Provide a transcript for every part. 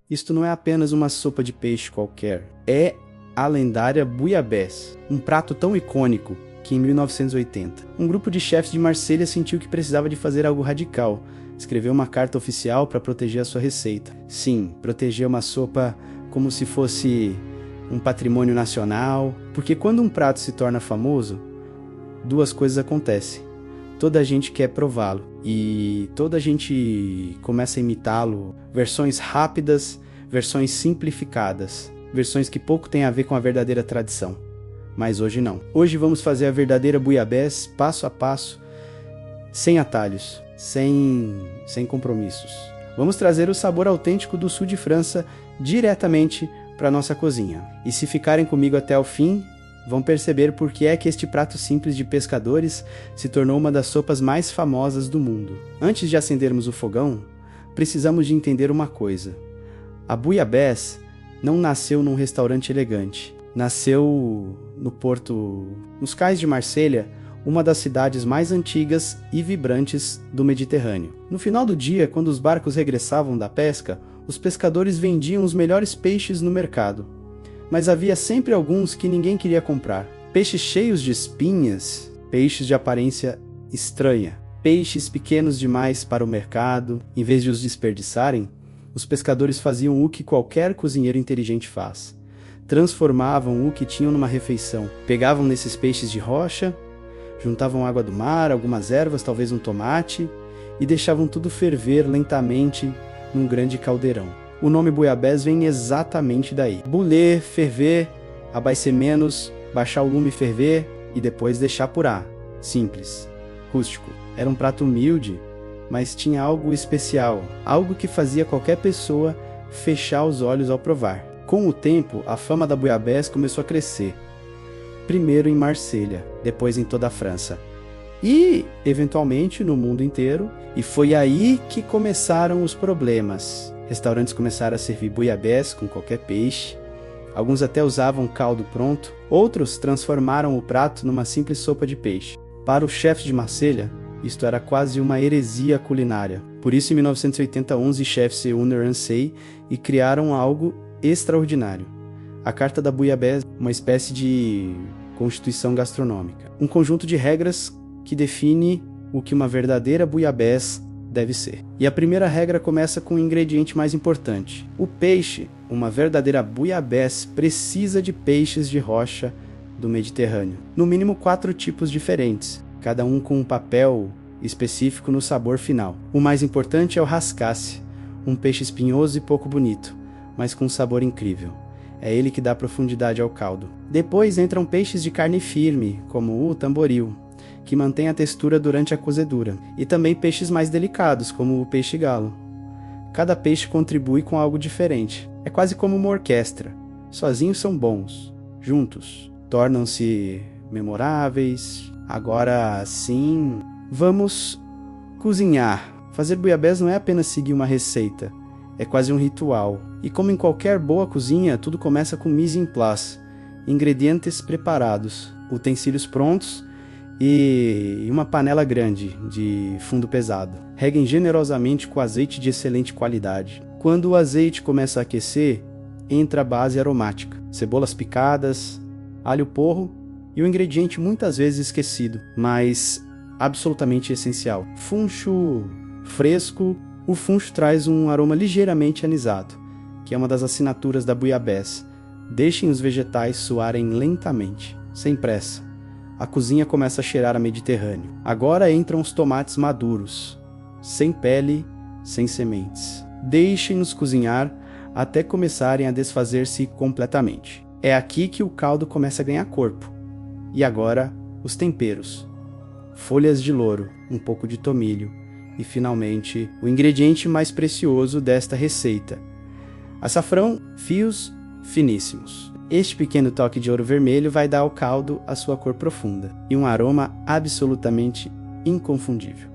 Isto não é apenas uma sopa de peixe qualquer, é a lendária bouillabaisse, um prato tão icônico que em 1980, um grupo de chefes de Marselha sentiu que precisava de fazer algo radical. Escreveu uma carta oficial para proteger a sua receita. Sim, proteger uma sopa como se fosse um patrimônio nacional, porque quando um prato se torna famoso, duas coisas acontecem. Toda a gente quer prová-lo e toda a gente começa a imitá-lo. Versões rápidas, versões simplificadas, versões que pouco têm a ver com a verdadeira tradição. Mas hoje não. Hoje vamos fazer a verdadeira bouillabaisse passo a passo, sem atalhos, sem compromissos. Vamos trazer o sabor autêntico do sul de França diretamente para nossa cozinha. E se ficarem comigo até o fim, vão perceber por que é que este prato simples de pescadores se tornou uma das sopas mais famosas do mundo. Antes de acendermos o fogão, precisamos de entender uma coisa. A bouillabaisse não nasceu num restaurante elegante. Nasceu no porto, nos cais de Marselha, uma das cidades mais antigas e vibrantes do Mediterrâneo. No final do dia, quando os barcos regressavam da pesca, os pescadores vendiam os melhores peixes no mercado. Mas havia sempre alguns que ninguém queria comprar. Peixes cheios de espinhas, peixes de aparência estranha, peixes pequenos demais para o mercado. Em vez de os desperdiçarem, os pescadores faziam o que qualquer cozinheiro inteligente faz. Transformavam o que tinham numa refeição. Pegavam nesses peixes de rocha, juntavam água do mar, algumas ervas, talvez um tomate, e deixavam tudo ferver lentamente num grande caldeirão. O nome bouillabaisse vem exatamente daí. Bouler, ferver, abastecer menos, baixar o lume e ferver, e depois deixar apurar. Simples, rústico. Era um prato humilde, mas tinha algo especial, algo que fazia qualquer pessoa fechar os olhos ao provar. Com o tempo, a fama da bouillabaisse começou a crescer. Primeiro em Marselha, depois em toda a França. E, eventualmente, no mundo inteiro. E foi aí que começaram os problemas. Restaurantes começaram a servir bouillabaisse com qualquer peixe. Alguns até usavam caldo pronto. Outros transformaram o prato numa simples sopa de peixe. Para os chefes de Marselha, isto era quase uma heresia culinária. Por isso, em 1980, 11 chefes se uniram e criaram algo extraordinário. A Carta da Bouillabaisse, uma espécie de constituição gastronômica. Um conjunto de regras que define o que uma verdadeira bouillabaisse deve ser. E a primeira regra começa com o ingrediente mais importante. O peixe, uma verdadeira bouillabaisse, precisa de peixes de rocha do Mediterrâneo. No mínimo 4 tipos diferentes, cada um com um papel específico no sabor final. O mais importante é o rascasse, um peixe espinhoso e pouco bonito, mas com um sabor incrível. É ele que dá profundidade ao caldo. Depois entram peixes de carne firme, como o tamboril, que mantém a textura durante a cozedura. E também peixes mais delicados, como o peixe-galo. Cada peixe contribui com algo diferente. É quase como uma orquestra. Sozinhos são bons, juntos tornam-se memoráveis. Agora sim, vamos cozinhar. Fazer bouillabaisse não é apenas seguir uma receita. É quase um ritual. E como em qualquer boa cozinha, tudo começa com mise en place. Ingredientes preparados, utensílios prontos e uma panela grande de fundo pesado. Reguem generosamente com azeite de excelente qualidade. Quando o azeite começa a aquecer, entra a base aromática. Cebolas picadas, alho porro e o ingrediente muitas vezes esquecido, mas absolutamente essencial. Funcho fresco. O funcho traz um aroma ligeiramente anisado, que é uma das assinaturas da bouillabaisse. Deixem os vegetais suarem lentamente, sem pressa. A cozinha começa a cheirar a Mediterrâneo. Agora entram os tomates maduros, sem pele, sem sementes. Deixem-nos cozinhar até começarem a desfazer-se completamente. É aqui que o caldo começa a ganhar corpo. E agora, os temperos. Folhas de louro, um pouco de tomilho. E, finalmente, o ingrediente mais precioso desta receita. Açafrão, fios finíssimos. Este pequeno toque de ouro vermelho vai dar ao caldo a sua cor profunda e um aroma absolutamente inconfundível.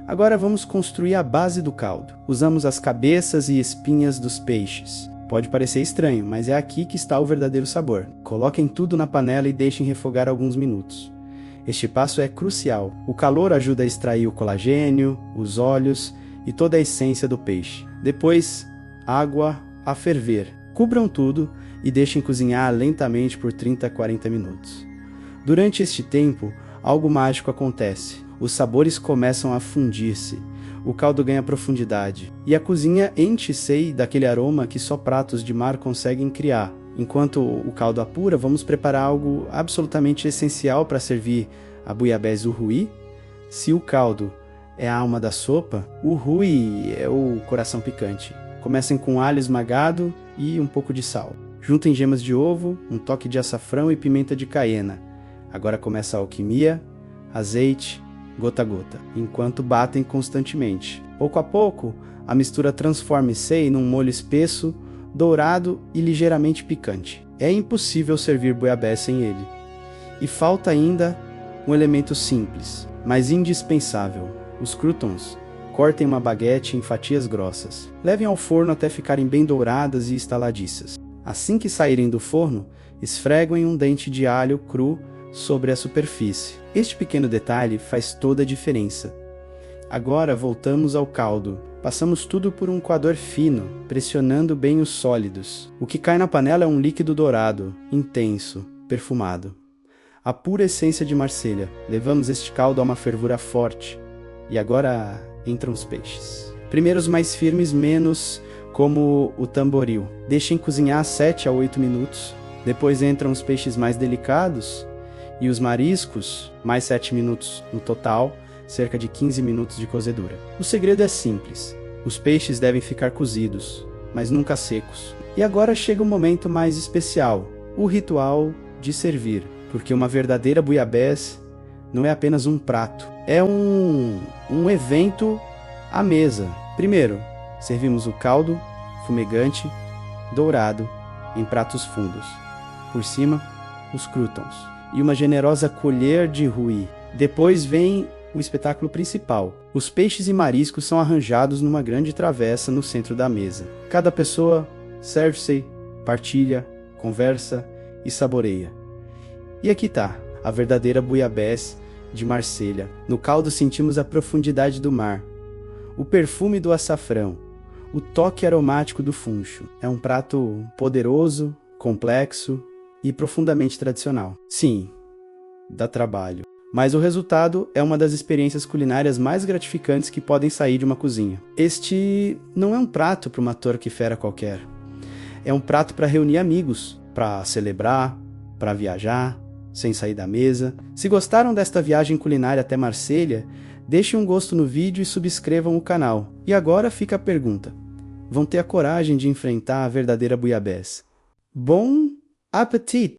Agora vamos construir a base do caldo. Usamos as cabeças e espinhas dos peixes. Pode parecer estranho, mas é aqui que está o verdadeiro sabor. Coloquem tudo na panela e deixem refogar alguns minutos. Este passo é crucial. O calor ajuda a extrair o colagênio, os óleos e toda a essência do peixe. Depois, água, a ferver. Cubram tudo e deixem cozinhar lentamente por 30 a 40 minutos. Durante este tempo, algo mágico acontece. Os sabores começam a fundir-se, o caldo ganha profundidade, e a cozinha enche-se daquele aroma que só pratos de mar conseguem criar. Enquanto o caldo apura, vamos preparar algo absolutamente essencial para servir a buiabés uruí. Se o caldo é a alma da sopa, o uruí é o coração picante. Comecem com alho esmagado e um pouco de sal. Juntem gemas de ovo, um toque de açafrão e pimenta de caiena. Agora começa a alquimia, azeite, gota a gota, enquanto batem constantemente. Pouco a pouco, a mistura transforma-se num molho espesso, dourado e ligeiramente picante. É impossível servir buiabés sem ele. E falta ainda um elemento simples, mas indispensável: os croutons. Cortem uma baguete em fatias grossas. Levem ao forno até ficarem bem douradas e estaladiças. Assim que saírem do forno, esfreguem um dente de alho cru sobre a superfície. Este pequeno detalhe faz toda a diferença. Agora voltamos ao caldo. Passamos tudo por um coador fino, pressionando bem os sólidos. O que cai na panela é um líquido dourado, intenso, perfumado. A pura essência de Marselha. Levamos este caldo a uma fervura forte. E agora entram os peixes. Primeiro os mais firmes, como o tamboril. Deixem cozinhar 7 a 8 minutos. Depois entram os peixes mais delicados e os mariscos, mais 7 minutos no total, cerca de 15 minutos de cozedura. O segredo é simples. Os peixes devem ficar cozidos, mas nunca secos. E agora chega o momento mais especial, o ritual de servir. Porque uma verdadeira buiabés não é apenas um prato, é um evento à mesa. Primeiro, servimos o caldo fumegante, dourado, em pratos fundos. Por cima, os croutons e uma generosa colher de uruí. Depois vem o espetáculo principal. Os peixes e mariscos são arranjados numa grande travessa no centro da mesa. Cada pessoa serve-se, partilha, conversa e saboreia. E aqui está, a verdadeira buiabés de Marselha. No caldo sentimos a profundidade do mar, o perfume do açafrão, o toque aromático do funcho. É um prato poderoso, complexo e profundamente tradicional. Sim, dá trabalho, mas o resultado é uma das experiências culinárias mais gratificantes que podem sair de uma cozinha. Este não é um prato para uma torquifera qualquer. É um prato para reunir amigos, para celebrar, para viajar, sem sair da mesa. Se gostaram desta viagem culinária até Marselha, deixem um gosto no vídeo e subscrevam o canal. E agora fica a pergunta: vão ter a coragem de enfrentar a verdadeira buiabés? Bom apetite!